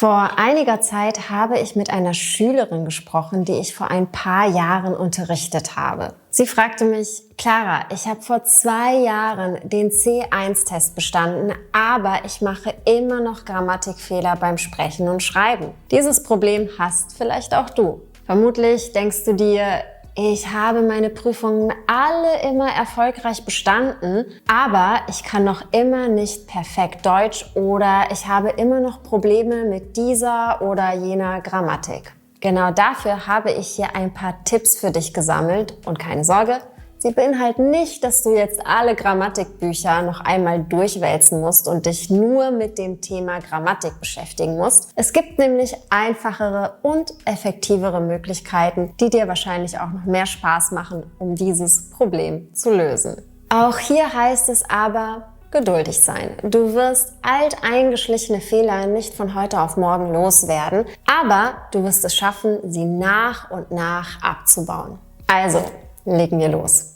Vor einiger Zeit habe ich mit einer Schülerin gesprochen, die ich vor ein paar Jahren unterrichtet habe. Sie fragte mich: Clara, ich habe vor 2 Jahren den C1-Test bestanden, aber ich mache immer noch Grammatikfehler beim Sprechen und Schreiben. Dieses Problem hast vielleicht auch du. Vermutlich denkst du dir: Ich habe meine Prüfungen alle immer erfolgreich bestanden, aber ich kann noch immer nicht perfekt Deutsch oder ich habe immer noch Probleme mit dieser oder jener Grammatik. Genau dafür habe ich hier ein paar Tipps für dich gesammelt und keine Sorge, sie beinhalten nicht, dass du jetzt alle Grammatikbücher noch einmal durchwälzen musst und dich nur mit dem Thema Grammatik beschäftigen musst. Es gibt nämlich einfachere und effektivere Möglichkeiten, die dir wahrscheinlich auch noch mehr Spaß machen, um dieses Problem zu lösen. Auch hier heißt es aber, geduldig sein. Du wirst alteingeschlichene Fehler nicht von heute auf morgen loswerden, aber du wirst es schaffen, sie nach und nach abzubauen. Also, legen wir los.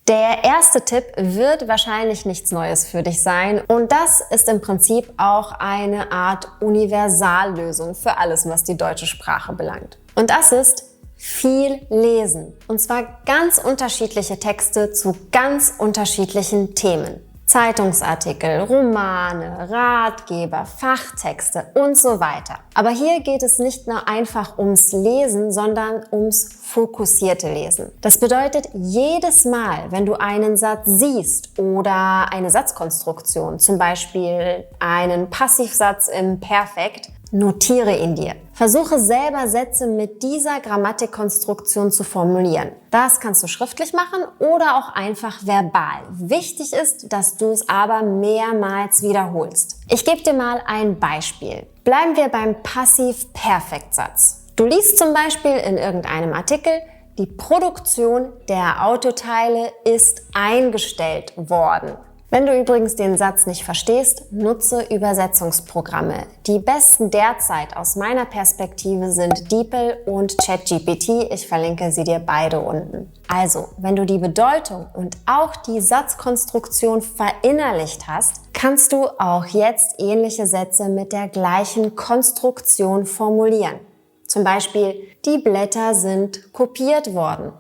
Der erste Tipp wird wahrscheinlich nichts Neues für dich sein und das ist im Prinzip auch eine Art Universallösung für alles, was die deutsche Sprache belangt. Und das ist viel lesen. Und zwar ganz unterschiedliche Texte zu ganz unterschiedlichen Themen. Zeitungsartikel, Romane, Ratgeber, Fachtexte und so weiter. Aber hier geht es nicht nur einfach ums Lesen, sondern ums fokussierte Lesen. Das bedeutet, jedes Mal, wenn du einen Satz siehst oder eine Satzkonstruktion, zum Beispiel einen Passivsatz im Perfekt, notiere ihn dir. Versuche selber Sätze mit dieser Grammatikkonstruktion zu formulieren. Das kannst du schriftlich machen oder auch einfach verbal. Wichtig ist, dass du es aber mehrmals wiederholst. Ich gebe dir mal ein Beispiel. Bleiben wir beim Passiv-Perfekt-Satz. Du liest zum Beispiel in irgendeinem Artikel: Die Produktion der Autoteile ist eingestellt worden. Wenn du übrigens den Satz nicht verstehst, nutze Übersetzungsprogramme. Die besten derzeit aus meiner Perspektive sind DeepL und ChatGPT. Ich verlinke sie dir beide unten. Also, wenn du die Bedeutung und auch die Satzkonstruktion verinnerlicht hast, kannst du auch jetzt ähnliche Sätze mit der gleichen Konstruktion formulieren. Zum Beispiel: Die Blätter sind kopiert worden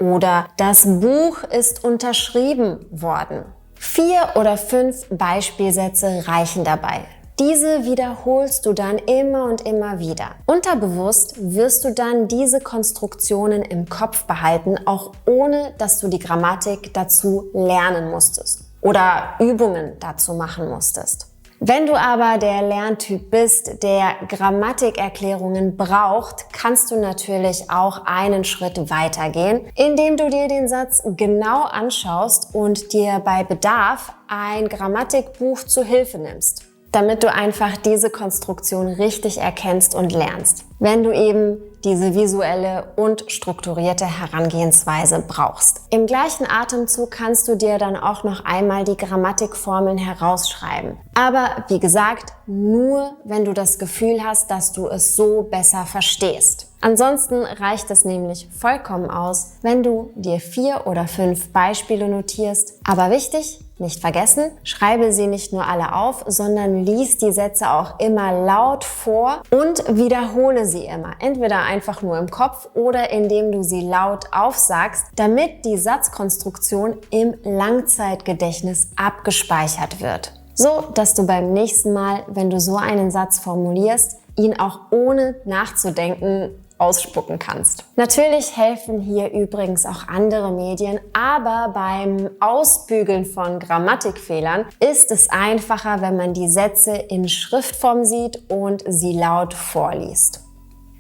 oder das Buch ist unterschrieben worden. 4 oder 5 Beispielsätze reichen dabei. Diese wiederholst du dann immer und immer wieder. Unterbewusst wirst du dann diese Konstruktionen im Kopf behalten, auch ohne dass du die Grammatik dazu lernen musstest oder Übungen dazu machen musstest. Wenn du aber der Lerntyp bist, der Grammatikerklärungen braucht, kannst du natürlich auch einen Schritt weitergehen, indem du dir den Satz genau anschaust und dir bei Bedarf ein Grammatikbuch zu Hilfe nimmst, damit du einfach diese Konstruktion richtig erkennst und lernst, wenn du eben diese visuelle und strukturierte Herangehensweise brauchst. Im gleichen Atemzug kannst du dir dann auch noch einmal die Grammatikformeln herausschreiben. Aber wie gesagt, nur wenn du das Gefühl hast, dass du es so besser verstehst. Ansonsten reicht es nämlich vollkommen aus, wenn du dir 4 oder 5 Beispiele notierst. Aber wichtig, nicht vergessen, schreibe sie nicht nur alle auf, sondern lies die Sätze auch immer laut vor und wiederhole sie immer. Entweder einfach nur im Kopf oder indem du sie laut aufsagst, damit die Satzkonstruktion im Langzeitgedächtnis abgespeichert wird. So, dass du beim nächsten Mal, wenn du so einen Satz formulierst, ihn auch ohne nachzudenken ausspucken kannst. Natürlich helfen hier übrigens auch andere Medien, aber beim Ausbügeln von Grammatikfehlern ist es einfacher, wenn man die Sätze in Schriftform sieht und sie laut vorliest.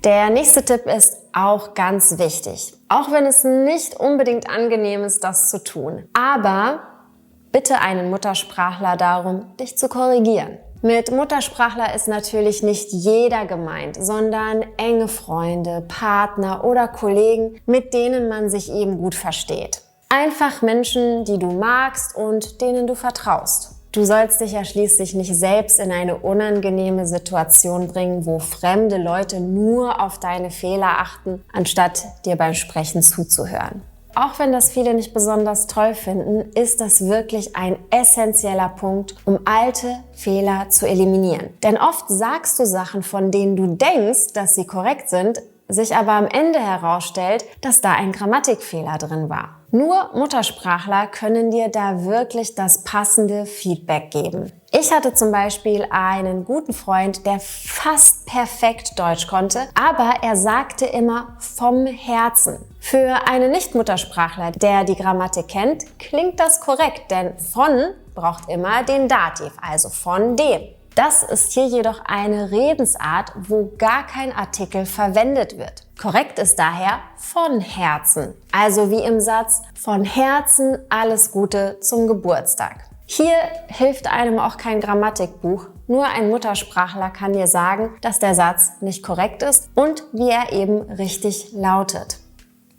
Der nächste Tipp ist auch ganz wichtig, auch wenn es nicht unbedingt angenehm ist, das zu tun. Aber bitte einen Muttersprachler darum, dich zu korrigieren. Mit Muttersprachler ist natürlich nicht jeder gemeint, sondern enge Freunde, Partner oder Kollegen, mit denen man sich eben gut versteht. Einfach Menschen, die du magst und denen du vertraust. Du sollst dich ja schließlich nicht selbst in eine unangenehme Situation bringen, wo fremde Leute nur auf deine Fehler achten, anstatt dir beim Sprechen zuzuhören. auch wenn das viele nicht besonders toll finden, ist das wirklich ein essentieller Punkt, um alte Fehler zu eliminieren. Denn oft sagst du Sachen, von denen du denkst, dass sie korrekt sind, sich aber am Ende herausstellt, dass da ein Grammatikfehler drin war. Nur Muttersprachler können dir da wirklich das passende Feedback geben. Ich hatte zum Beispiel einen guten Freund, der fast perfekt Deutsch konnte, aber er sagte immer vom Herzen. Für einen Nicht-Muttersprachler, der die Grammatik kennt, klingt das korrekt, denn von braucht immer den Dativ, also von dem. Das ist hier jedoch eine Redensart, wo gar kein Artikel verwendet wird. Korrekt ist daher von Herzen, also wie im Satz von Herzen alles Gute zum Geburtstag. Hier hilft einem auch kein Grammatikbuch, nur ein Muttersprachler kann dir sagen, dass der Satz nicht korrekt ist und wie er eben richtig lautet.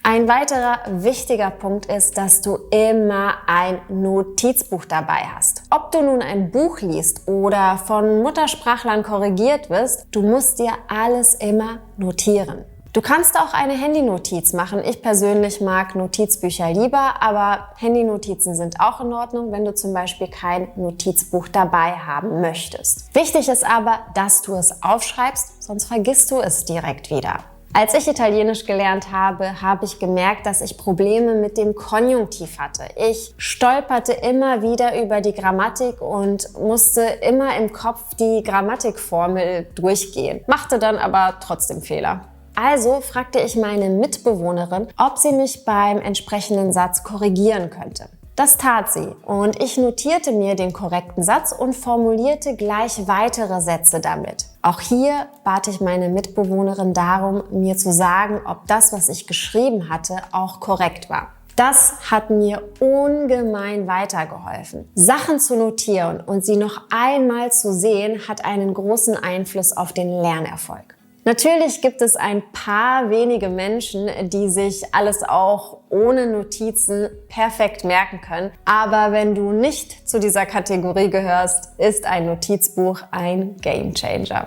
Ein weiterer wichtiger Punkt ist, dass du immer ein Notizbuch dabei hast. Ob du nun ein Buch liest oder von Muttersprachlern korrigiert wirst, du musst dir alles immer notieren. Du kannst auch eine Handynotiz machen. Ich persönlich mag Notizbücher lieber, aber Handynotizen sind auch in Ordnung, wenn du zum Beispiel kein Notizbuch dabei haben möchtest. Wichtig ist aber, dass du es aufschreibst, sonst vergisst du es direkt wieder. Als ich Italienisch gelernt habe, habe ich gemerkt, dass ich Probleme mit dem Konjunktiv hatte. Ich stolperte immer wieder über die Grammatik und musste immer im Kopf die Grammatikformel durchgehen, machte dann aber trotzdem Fehler. Also fragte ich meine Mitbewohnerin, ob sie mich beim entsprechenden Satz korrigieren könnte. Das tat sie und ich notierte mir den korrekten Satz und formulierte gleich weitere Sätze damit. Auch hier bat ich meine Mitbewohnerin darum, mir zu sagen, ob das, was ich geschrieben hatte, auch korrekt war. Das hat mir ungemein weitergeholfen. Sachen zu notieren und sie noch einmal zu sehen, hat einen großen Einfluss auf den Lernerfolg. Natürlich gibt es ein paar wenige Menschen, die sich alles auch ohne Notizen perfekt merken können. Aber wenn du nicht zu dieser Kategorie gehörst, ist ein Notizbuch ein Gamechanger.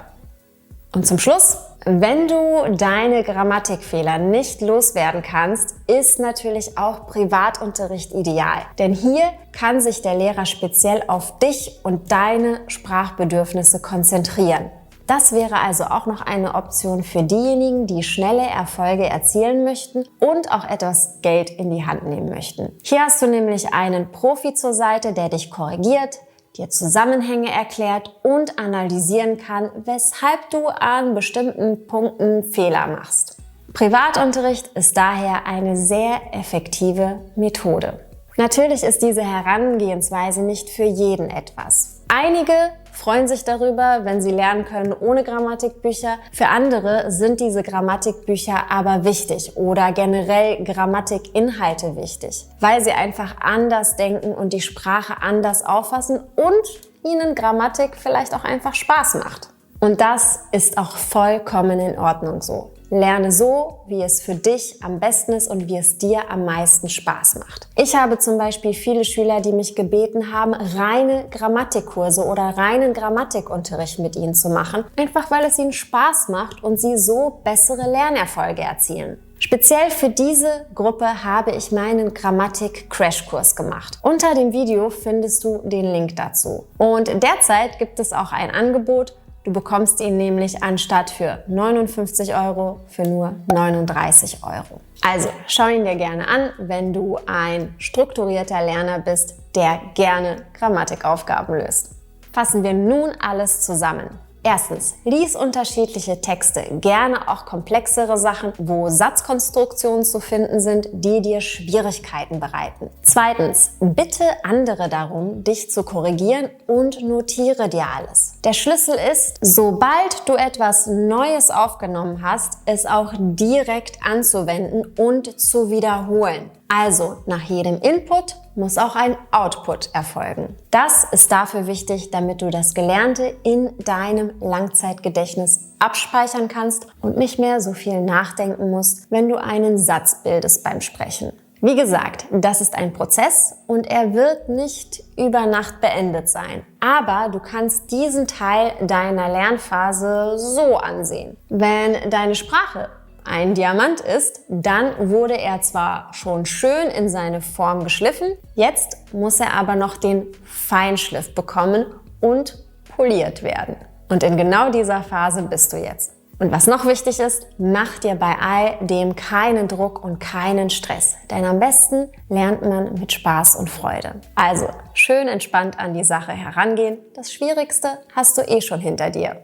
Und zum Schluss, wenn du deine Grammatikfehler nicht loswerden kannst, ist natürlich auch Privatunterricht ideal. Denn hier kann sich der Lehrer speziell auf dich und deine Sprachbedürfnisse konzentrieren. Das wäre also auch noch eine Option für diejenigen, die schnelle Erfolge erzielen möchten und auch etwas Geld in die Hand nehmen möchten. Hier hast du nämlich einen Profi zur Seite, der dich korrigiert, dir Zusammenhänge erklärt und analysieren kann, weshalb du an bestimmten Punkten Fehler machst. Privatunterricht ist daher eine sehr effektive Methode. Natürlich ist diese Herangehensweise nicht für jeden etwas. Einige freuen sich darüber, wenn sie lernen können ohne Grammatikbücher. Für andere sind diese Grammatikbücher aber wichtig oder generell Grammatikinhalte wichtig, weil sie einfach anders denken und die Sprache anders auffassen und ihnen Grammatik vielleicht auch einfach Spaß macht. Und das ist auch vollkommen in Ordnung so. Lerne so, wie es für dich am besten ist und wie es dir am meisten Spaß macht. Ich habe zum Beispiel viele Schüler, die mich gebeten haben, reine Grammatikkurse oder reinen Grammatikunterricht mit ihnen zu machen, einfach weil es ihnen Spaß macht und sie so bessere Lernerfolge erzielen. Speziell für diese Gruppe habe ich meinen Grammatik-Crashkurs gemacht. Unter dem Video findest du den Link dazu. Und derzeit gibt es auch ein Angebot. Du bekommst ihn nämlich anstatt für 59 € für nur 39 €. Also schau ihn dir gerne an, wenn du ein strukturierter Lerner bist, der gerne Grammatikaufgaben löst. Fassen wir nun alles zusammen. Erstens, lies unterschiedliche Texte, gerne auch komplexere Sachen, wo Satzkonstruktionen zu finden sind, die dir Schwierigkeiten bereiten. Zweitens, bitte andere darum, dich zu korrigieren und notiere dir alles. Der Schlüssel ist, sobald du etwas Neues aufgenommen hast, es auch direkt anzuwenden und zu wiederholen. Also nach jedem Input muss auch ein Output erfolgen. Das ist dafür wichtig, damit du das Gelernte in deinem Langzeitgedächtnis abspeichern kannst und nicht mehr so viel nachdenken musst, wenn du einen Satz bildest beim Sprechen. Wie gesagt, das ist ein Prozess und er wird nicht über Nacht beendet sein. Aber du kannst diesen Teil deiner Lernphase so ansehen. Wenn deine Sprache ein Diamant ist, dann wurde er zwar schon schön in seine Form geschliffen, jetzt muss er aber noch den Feinschliff bekommen und poliert werden. Und in genau dieser Phase bist du jetzt. Und was noch wichtig ist, mach dir bei all dem keinen Druck und keinen Stress. Denn am besten lernt man mit Spaß und Freude. Also schön entspannt an die Sache herangehen. Das Schwierigste hast du eh schon hinter dir.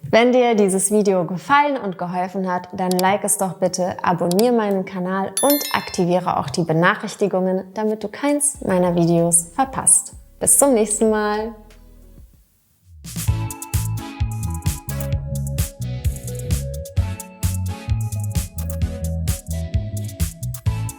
Wenn dir dieses Video gefallen und geholfen hat, dann like es doch bitte, abonniere meinen Kanal und aktiviere auch die Benachrichtigungen, damit du keins meiner Videos verpasst. Bis zum nächsten Mal.